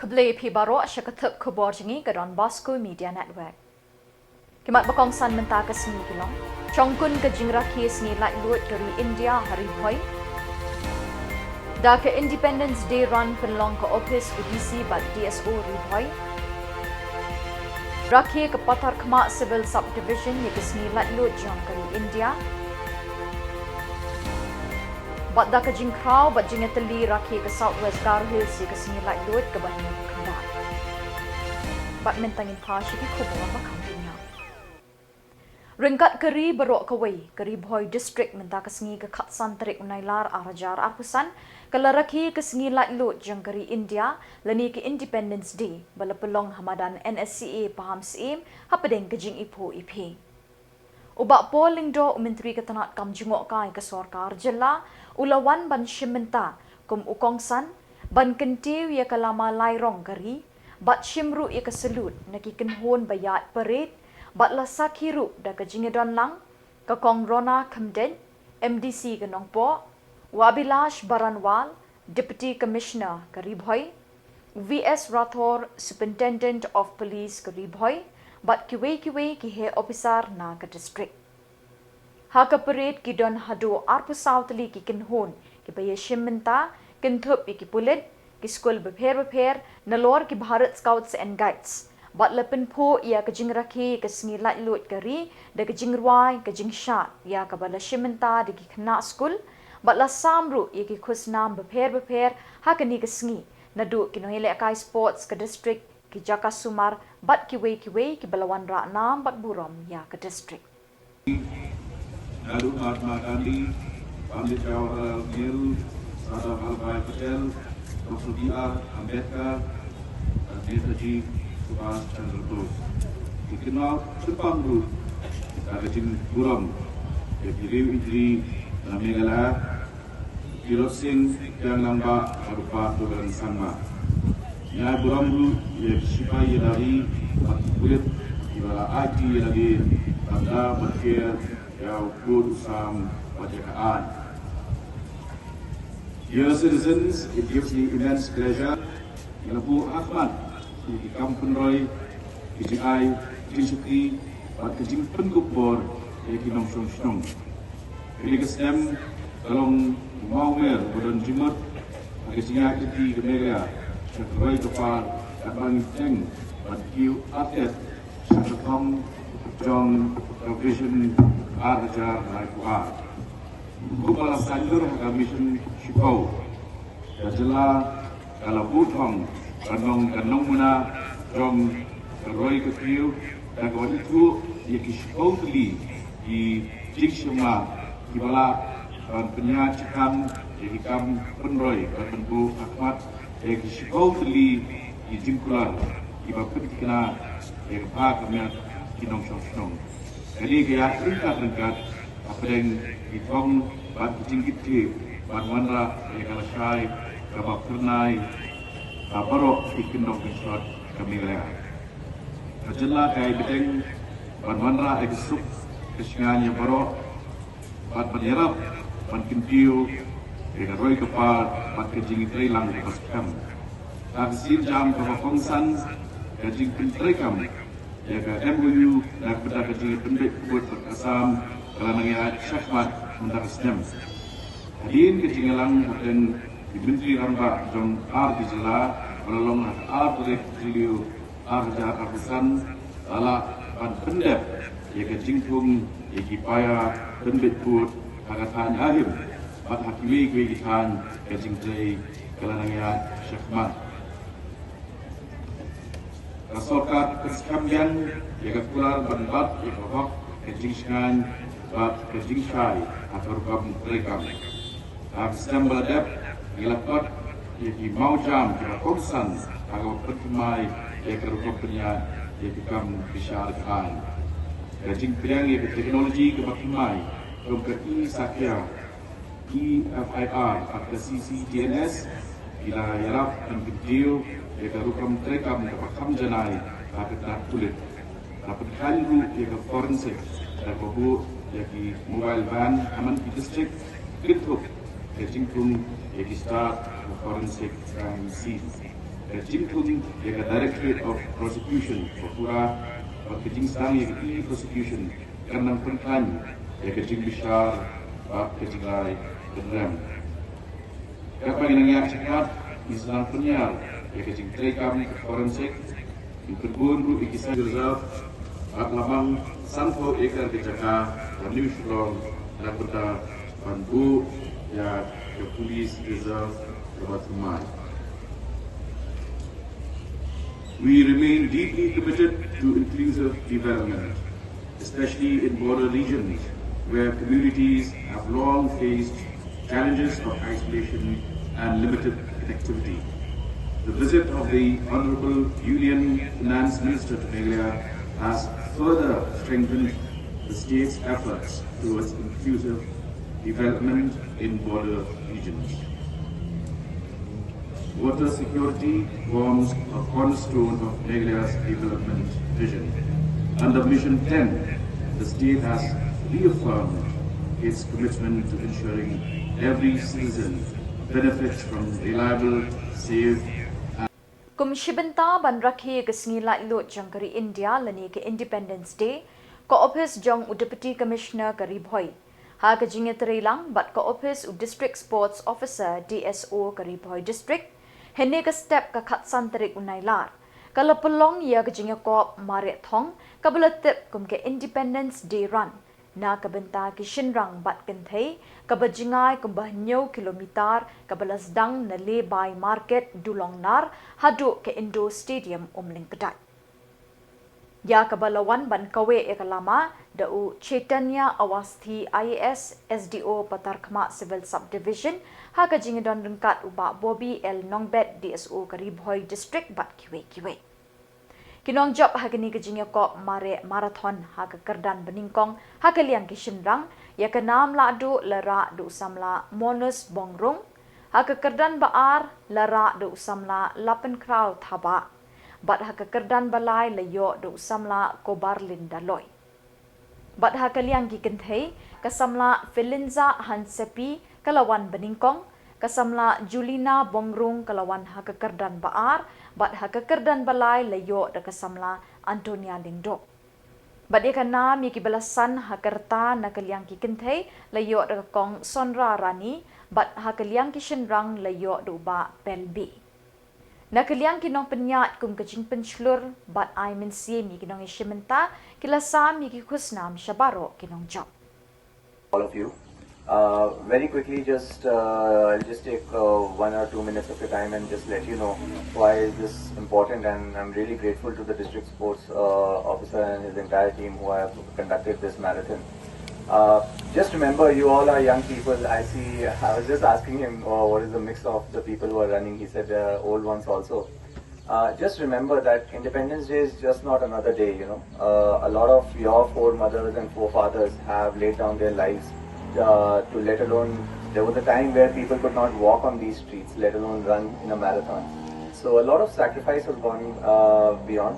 Keblai pi baro syakatup Khuborjylla ke Donbosco Media Network. Kemat bakong san mentah ke seni kilong. Chongkun ke jingra ki seni lak luat dari India hari boy. Da ke Independence Day run penlong ke office ke DC bat DSO riboy. Rakhi ke patar kemak civil subdivision ye ke seni lak luat jong dari India. Bat da ke jingkrau bat jingeteli rakhi ke Southwest Garo Hills ye ke seni lak luat ke Banyak Kendal. Bat mentangin pasyi ki Khubor bakang dunia. Ringkat keri berok kawai, keri boy district mentah ke sengi ke Katsan Terik Nailar arajar arpusan, kelaraki ke sengi lak luat jang keri India, lani ke Independence Day, bala pelong hamadan NSCA paham seim, hapadeng ke jing ipo ipi. Ubak polling do Menteri Ketanat kam jengok kai ke sorkar Jylla, ulawan ban shimenta kum ukongsan, ban kentiu ya ke lama lairong keri, bat shimru ya ke selut, naki kenhon bayat parade, bat lasak hirup da ke jingedon lang, ke kong rona kemden, MDC ke nongpo, Wabilash Baranwal, Deputy Commissioner ke Ribhoy, VS Rathor, Superintendent of Police ke Ribhoy, bat kiwe-kiwe ki he officer na ke district. Ha ke parade ki don hado arpu sautli ki kenhon, ki baye shimenta, kenthup ki pulit, ki skul beper-beper, nalor ki Bharat Scouts and Guides. Bat lepin po ia ke jingrakhi ke sengi lak lut keri, da ke jingruai ke jingshat, ia ke bala shimenta di ki kena skul, bat la samru ia ki khusnam beper-beper, ha ke ni ke sengi, nadu ki nohele akai sports ke district, ki Jaka Sumar, bat kiwe-kiwe ki balawan raknam bat burom ia ke district. Nadu Mahatma Gandhi, Pandit Jawaharlal Nehru, Sardar Vallabhbhai Patel, Dr. B.R. Ambedkar, dan Netaji Subhash Chandra Bose. Dikenal Jepang Group, kita kecil buram, kebiri ijri dan Meghalaya, Kirosing yang lamba berupa doberan Samla. Nyai buram Group, ia sipai dari kulit, ibarat IT lagi, tanda berkir, yang berusaha wajahaan. Dear citizens, it gives me immense pleasure yang Abu Ahmad di Kampung Roy, KJI, KJI, dan KJI Khubor di Kinong Shong. Ini kesem kalong mau mer badan jimat, KJI di Meghalaya, Roy Kepal, dan Bangiteng, dan Kiu Atlet, Syakatong, Jong, Provision, Arajar, Naikuar. Kepala Sanjur Mission Shikau, Jylla, kalau butong, kanong muna, jong roy ketiu, dan kalau itu ia Shikau teli di Jingshima, di bala penyajikan di kam penroy, penbu Ahmad, ia Shikau teli di Jingkular, di bapun kena ia pak kami kinong shong. Jadi kaya ringkat apa yang ditong bat jingkit ke bat wanra ya kalasai kabab ternai kabaro ikindong kesot kami lea. Jylla kaya beteng bat wanra eksup kesingannya baro bat menyerap bat kintiu ya roy kepal bat kejingit lang lepas kam. Taksin jam kebakongsan kejingit rekam ya ke NEHU dan pada kejingit pendek buat berkasam kalau nangya syahmat mendak Islam. Hadirin kejingalang dan Menteri Ramba Jong R di Jylla menolong R direk Jiliu R jahat arpusan ala pan pendep ya kejingtung ya kipaya pendek buat kakatan ahim bat hakimi kwe kitan kejingtei kalau nangya syahmat. Rasulkat kesekamian ya kekular banbat ya kahok kejingsan bat kejingsai atau rukam rekam. Sistem beladap ilakot yaki mau jam kira konsan agak pertumai ya kerukam punya ya bikam bisyarkan. Kejing piang ya teknologi kebatimai ke sakya EFIR atau CCTNS bila yarap dan video ya kerukam rekam kebakam janai tapi tak kulit. Dapat kalu ya ke forensik dan bahu yaki mobile van aman di district kitup kejingkung yaki start forensik crime scene. Kajing ya Directorate of Prosecution Pura kajing sang ya prosecution kanang penkan ya kajing besar kajing lai beram. Kapag nangyari cepat isang penyar ya kajing terekam forensik di berburu ikisah reserve labang sampo ekar kejaka New Shillong dan kota Banbu ya ke polis reserve Lebat Rumai. We remain deeply committed to inclusive development, especially in border regions where communities have long faced challenges of isolation and limited connectivity. The visit of the Honorable Union Finance Minister to Meghalaya has further strengthened the state's efforts towards inclusive development in border regions. Water security forms a cornerstone of Meghalaya's development vision. Under Mission 10, the state has reaffirmed its commitment to ensuring every citizen benefits from reliable, safe, Kumshibenta ban rakhi ke sngilai lot jangkari India lani ke Independence Day ko office jong u Deputy Commissioner kari bhoi ha ke jinge terelang bat ko office u District Sports Officer DSO kari bhoi district hene ke step ka khatsan terik u Nailar kala pelong ya ke jinge ko mare thong kabelatip kum ke Independence Day run na kabenta ki shinrang bat kenthei kabajingai kumbahnyau kilometer kabalasdang na lebay market dulongnar hadu ke Indo Stadium umling kedai ya kabalawan ban kawe ekalama dau Chaitanya Awasthi IAS SDO Patarkhma Civil Subdivision ha ka jingdon rengkat uba Bobby L Nongbet DSO Karibhoi District bat kiwe Kinong job hagani ke jingya ko mare marathon ha ke kerdan beningkong ha ke liang ke shinrang ya ke nam la du lara du samla monus bongrong ha ke kerdan baar lara du samla lapen kraw thaba bat ha ke kerdan balai leyo du samla kobarlin daloi bat ha ke liang ki kenthei ke samla Felinza Hansepi kalawan beningkong kasamla Julina Bongrung kalawan ha ke kerdan baar bat ha ke kerdan balai leyo da kasamla Antonia Lingdo bat dia kana mi ki belasan ha kerta na kaliang ki kenthei leyo da kong Sonra Rani bat ha kaliang ki shinrang leyo do ba Pelbi na kaliang ki nong penyat kum kajing penslur bat ai min si mi ki nong ishimenta kilasa mi ki khusnam shabaro ki nong job all of you. Very quickly, I'll just take 1 or 2 minutes of your time and just let you know why is this important, and I'm really grateful to the district sports officer and his entire team who have conducted this marathon. Just remember, you all are young people. I was just asking him what is the mix of the people who are running. He said old ones also. Just remember that Independence Day is just not another day, you know. A lot of your foremothers and forefathers have laid down their lives to let alone, there was a time where people could not walk on these streets, let alone run in a marathon. So a lot of sacrifice has gone beyond.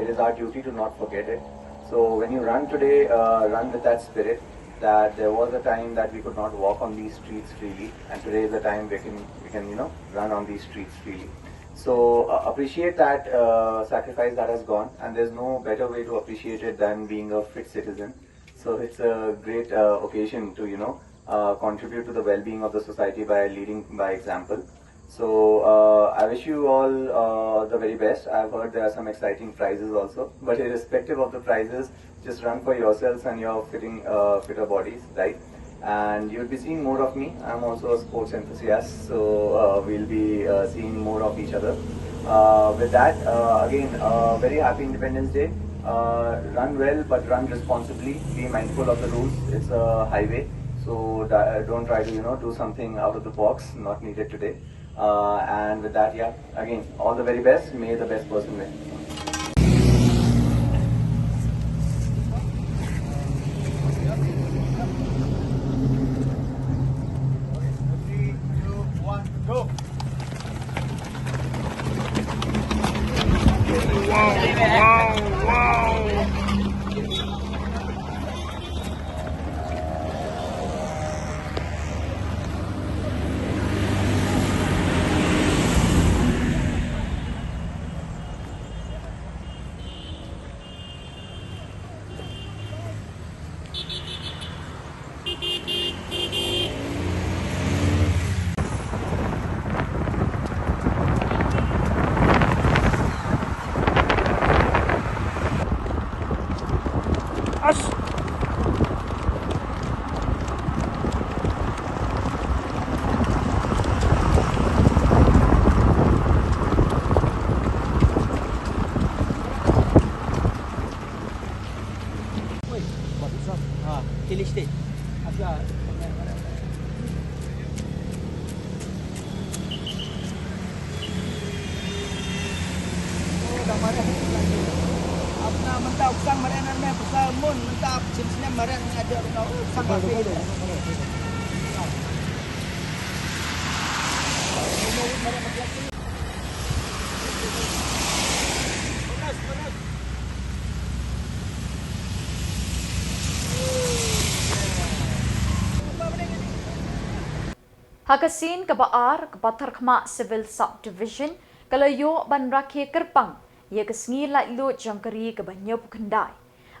It is our duty to not forget it. So when you run today, run with that spirit that there was a time that we could not walk on these streets freely, and today is the time we can run on these streets freely. So appreciate that sacrifice that has gone, and there's no better way to appreciate it than being a fit citizen. So it's a great occasion to contribute to the well-being of the society by leading by example. So I wish you all the very best. I've heard there are some exciting prizes also, but irrespective of the prizes, just run for yourselves and your fitter bodies, right? And you'll be seeing more of me. I'm also a sports enthusiast, so we'll be seeing more of each other. With that, again, very happy Independence Day. Run well, but run responsibly. Be mindful of the rules. It's a highway, so don't try to do something out of the box. Not needed today. And with that, yeah, again, all the very best. May the best person win. 3, 2, 1, go! mentau sang marenan me pasal mun mentau cincin maren ada no sang lagi. Hakasin ke Baar ke Batar Khma Civil Subdivision kalayo ban rakhe kerpang ye ke sngi lai lo jangkari ke banyo kendai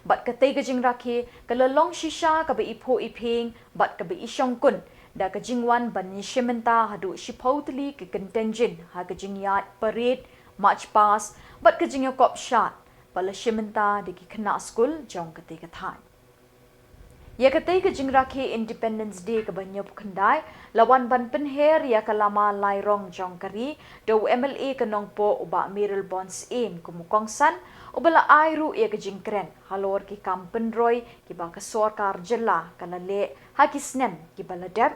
bat ke te ke jing rakhe kalalong shisha ke be ipo iping bat ke be isyong kun da ke jingwan ban shimenta hadu shipautli ke contingent ha ke jingyat parade march past bat ke jingyo kop shot bala shimenta de ki khna school jong ke te ke thai ya katai ke jingrakhe Independence Day ke banyo kendai lawan ban penher ya kalama lairong jongkari do MLA ke nongpo uba Miril Bonds in kumukongsan ubala airu ya ke jingkren halor ki kampen roy ki ba ke sorkar Jylla kalale hakisnen ki baladep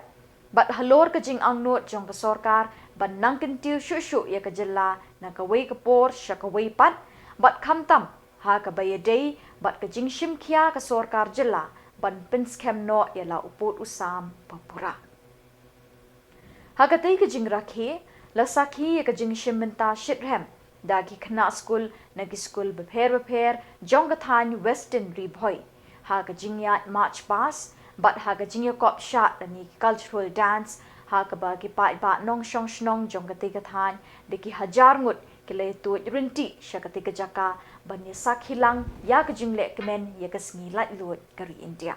bat halor ke jing angnot jong ke sorkar ban nangkentiu shushu ya ke Jylla na ke wei Khubor shakawei pat bat kamtam ha ke bayadei bat ke jing shimkhia ke sorkar Jylla ban penskem no ialah uput usam papura. Hakatai ke jing rakhe lasaki ke jing shimenta shitrem dagi khna school nagi school beper jong gathan western ribhoi ha ke jing yat march pass but ha ke jing kop shat ani cultural dance ha ke bagi pa nong shong shnong jong gatai gathan deki hajar ngut kele tu rinti shakati ke jaka banya sakhilang ya ke jingle kemen ya ke sngi lat lut kari India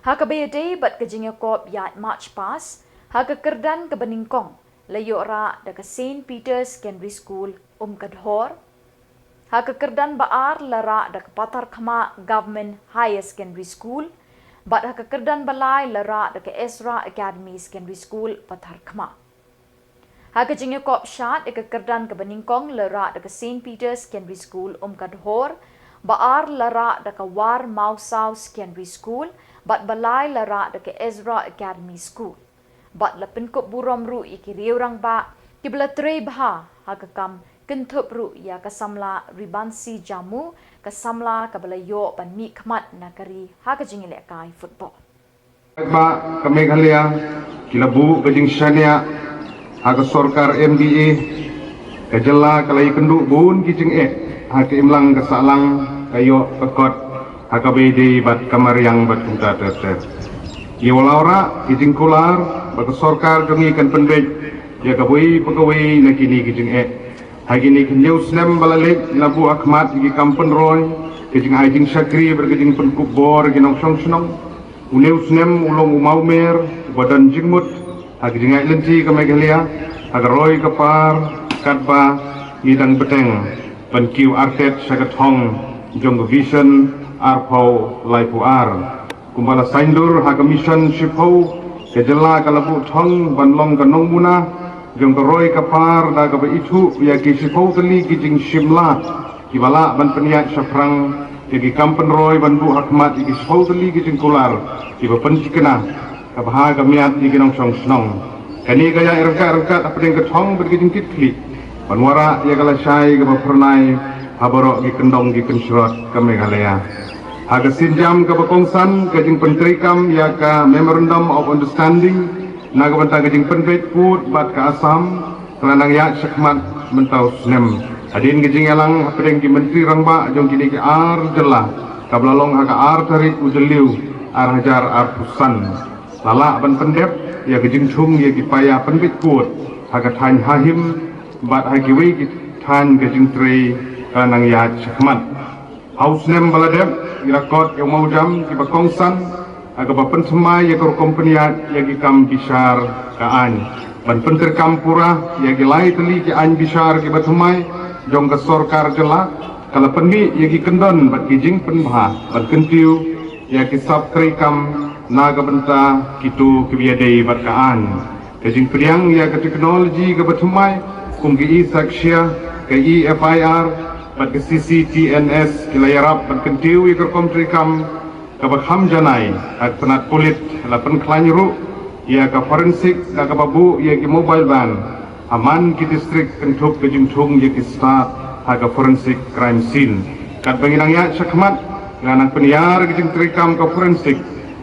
ha ke bayade bat ke jingya kop ya march pass ha ke kerdan ke beningkong layo ra da ke St Peter's Secondary School Kadhor ha ke kerdan baar lara da ke Batar Khma Government Higher Secondary School bat ha ke kerdan balai lara da ke Ezra Academy Secondary School Batar Khma ha ke jingya kop shat ke kerdan ke beningkong lara da ke St Peter's Secondary School Kadhor baar lara da ke War Mau South Secondary School bat balai lara da ke Ezra Academy School bat la penkop burom ru iki riurang ba kibla trei bha ha ke kam kentup ru ya ke Samla ribansi jamu ke Samla ke balayo ban mi khmat nakari ha ke jingile kai football ba ke Meghalaya kilabu ke jing shania ha ke sorkar MDA ke Jylla kalai kenduk bun ki jing ha ke imlang ke salang kayo kekot ha ke bedi bat kamariang bat kunta ter Iwalaura kijing kular bak sorkar jongi kan penbej ya kabui pegawai nakini kijing hagi ni kinjau snem balalik nabu akhmat gi kampen roy kijing ajing sakri berkijing pen Khubor ginong song snong uneu snem ulong umau mer badan jingmut hagi jingai lenti ke Meghalaya agar roy kapar katba ngidang beteng pen kiu artet sagathong jong vision arpau laipu ar kumbala saindur ha mission shipau ke Jylla kalabu thong banlong kanong muna jong roy kapar da ka itu ya ki shipau tali ki jing Shimla ki bala ban peniat saprang ki kampen roy ban bu hakmat ki shipau tali ki jing kular ki ba pencikena ka bah ka miat ki nong song snong kani gaya erka apeng ke thong ber ki jing kitli banwara ya kala sai ka ba pernai haboro ki kendong ki kensrot ke Meghalaya Aga sinjam ke Bakongsan ke jing pentrikam ya ke Memorandum of Understanding naga banta ke jing penbet put bat ke Assam kelanang ya syakmat mentau snem adin ke jing elang apeng ki menteri rangba jong kini ke ar Jylla kablalong ha ke ar tarik ujeliu ar hajar ar pusan lala ban pendep ya ke jing chung ya ki paya penbet put ha ke than hahim bat ha ki wi ki than ke jing trei kelanang ya syakmat Haus nem baladep irakot yang mau jam di Bakongsan agak bapen semai ya kor kompeniat ya kam bisar kaan ban penter kampura ya lai teli ki an bisar ki batumai jong ke sorkar Jylla kala penmi ya kendon bat kijing penbha bat kentiu ya ki sab trikam naga benta kitu kebiadai bat kaan kijing priang ya ke teknologi ke batumai kum ki saksya ke EFIR bat ke CCTNS kilayarap bat kentiu ikor komtrikam ke bakham janai at penat kulit la penklanyru ia ke forensik la ke babu ia ke mobile van aman ki distrik kentup ke jingtung ia ke start ha ke forensik crime scene kat banginang ya syakmat nganang peniar gejing terikam ke forensik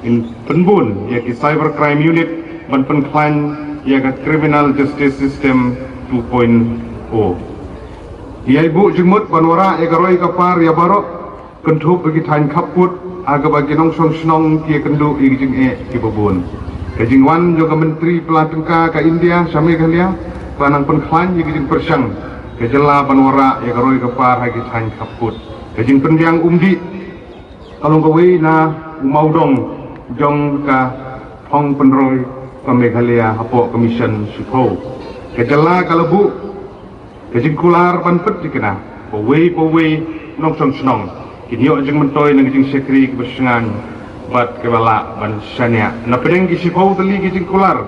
in penbun ya ki cybercrime unit ban penklan ya kat criminal justice system 2.0 ya ibu jemut banwara ya garoi kapar ya barok kentup bagi tain kaput aga bagi nongsong senong ki kendu gejing ki babun gejing wan juga menteri pelatengka ke India Samla Meghalaya kanang penklan ya gejing persyang ke Jylla banwara ya garoi kapar hagi tain kaput kajing pendiang umdi kalung kawi na umaudong jong ka hong penroy ke Meghalaya hapo commission supo ke Jylla kalabu kajing kular panpet dikena pawe nongsong senong kinyo jeng mentoy nang jing sekri kebesengan bat kebala ban sanya na pedeng ki sipo tali kajing kular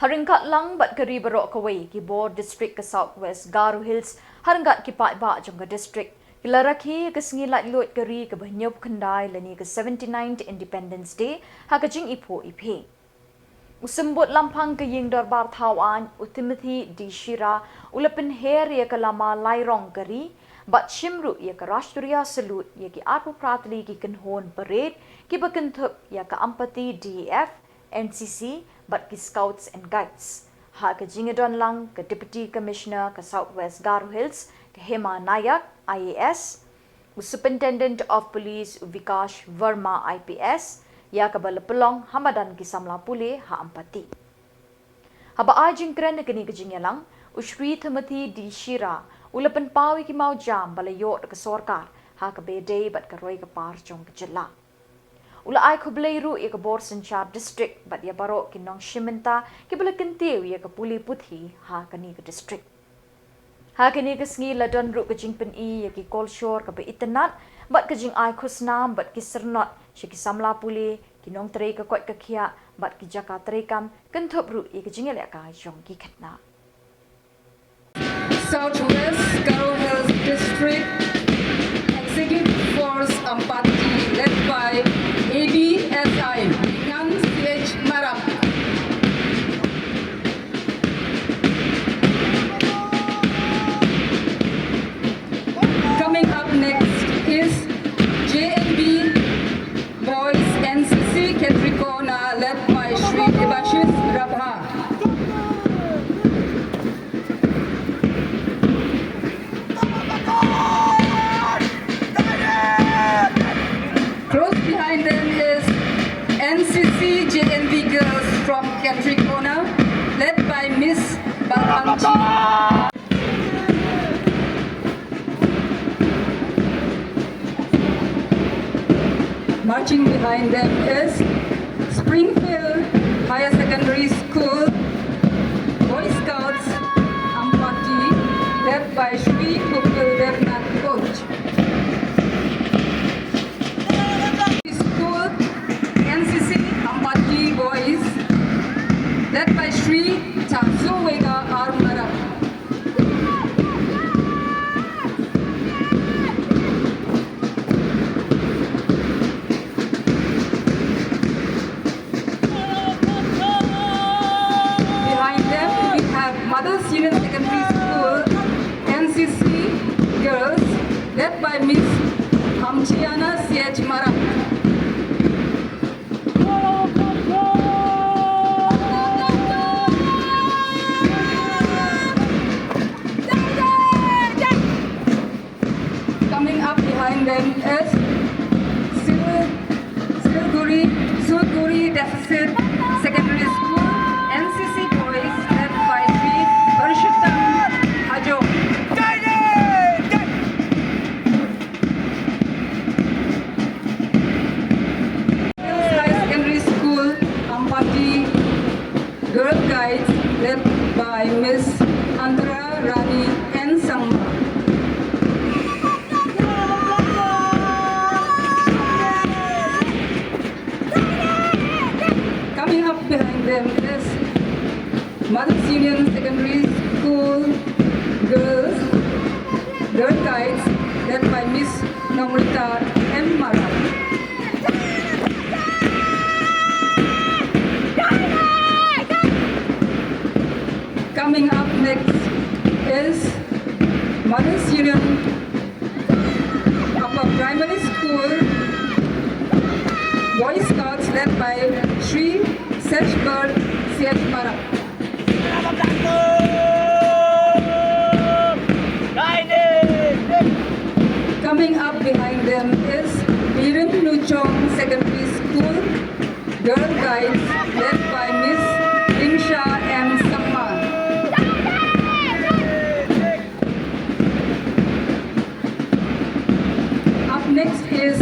Haringkat lang bat kari barok kawai Khubor district ke Southwest Garo Hills haringkat ki pai ba jong ke district Kilarakhi ke sengilat lut kari ke banyop kendai lani ke 79th Independence Day ha ke jing ipo ipe. Usembut lampang ke ying darbar tawan Timothy di Shira ulapen her ya ke lama lairong kari bat shimru ya ke Rashtriya Salut ya ki arpu pratli ki kenhon parade ki bakentup ya ke ampati DEF NCC bat ki Scouts and Guides. Ha ke jingedon lang ke Deputy Commissioner ke Southwest Garo Hills ke Hema Nayak IAS, Superintendent of Police Vikash Verma IPS, ya ke Balapelong Hamadan ki Samla Pule ha ampati. Haba ajing kren ke ni ke jingelang, Ushri Timothy di Shira, ulapen pawi ki mau jam balayot ke sorkar, ha ke bedei bat ke roi ke par jong ke Jylla. Ula ai khubleiru ya ke Bor Senchar district bat ya barok ki nong shimenta ki bala kentiu ya ke Puli Puthi ha ke ni ke district. Ha kini ke sengi ladon ru ke jing pen i ya ki kolshor ke be internet bat ke jing ai khusnam bat ki sernot shi ki Samla Puli ki nong trei ke kwat ke khia bat ki jaka treikam kentup ru ya ke jing le ka jong ki khatna. Southwest Garo Hills District Executive Force Ampati led by ADSI Yang CH Marap. Coming up next is JNB Boys NCC Ketrikona led by Shri Debashis Rabha. Close behind them is NCC JNB girls from Ketrikona led by Miss Balhamchi. Marching behind them is Springfield Higher Secondary School Boy Scouts Ampati led by Shri Khuborjylla coach. School NCC Ampati Boys led by Shri Chansuwega Armara. Mothers Union Secondary School NCC girls led by Miss Amchiana CH Marap. Coming up behind them is Silguri Deficit Secondary School NCC boys led by Sri Khuborjylla Hajo. High Secondary School Ampati Girl Guides led by Miss Antara Rani and Samla. Coming up behind them is Mothers Union Secondary School Girls Girl Guides led by Miss Namrita M. Mara. Coming up next is Mothers Union Primary School Boy Scouts led by Shri Seshbird Seshmara. Coming up behind them is Viren Nuchong Secondary School Girl Guides led by Miss Lingsha M. Samla. Up next is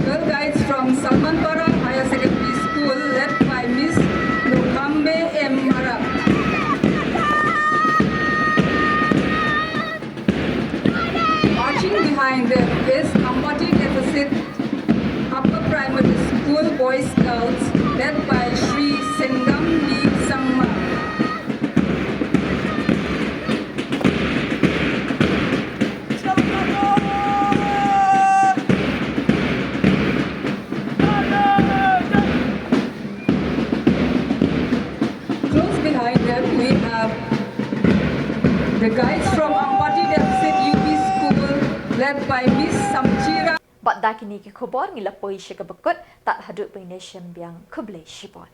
Girl Guides from Salmanpara Higher Secondary School led by Miss Lokambe M. Mara. Marching behind them is Ampati Deficit Upper Primary School Boy Scouts led by Shri Sengam Lee Sangma. Close behind them we have the guides from Ampati Deficit UP School led by Miss Samchira. Bat dakini ki khubor ngila poi shika bakut tak hadut bai nation biang kuble shibon.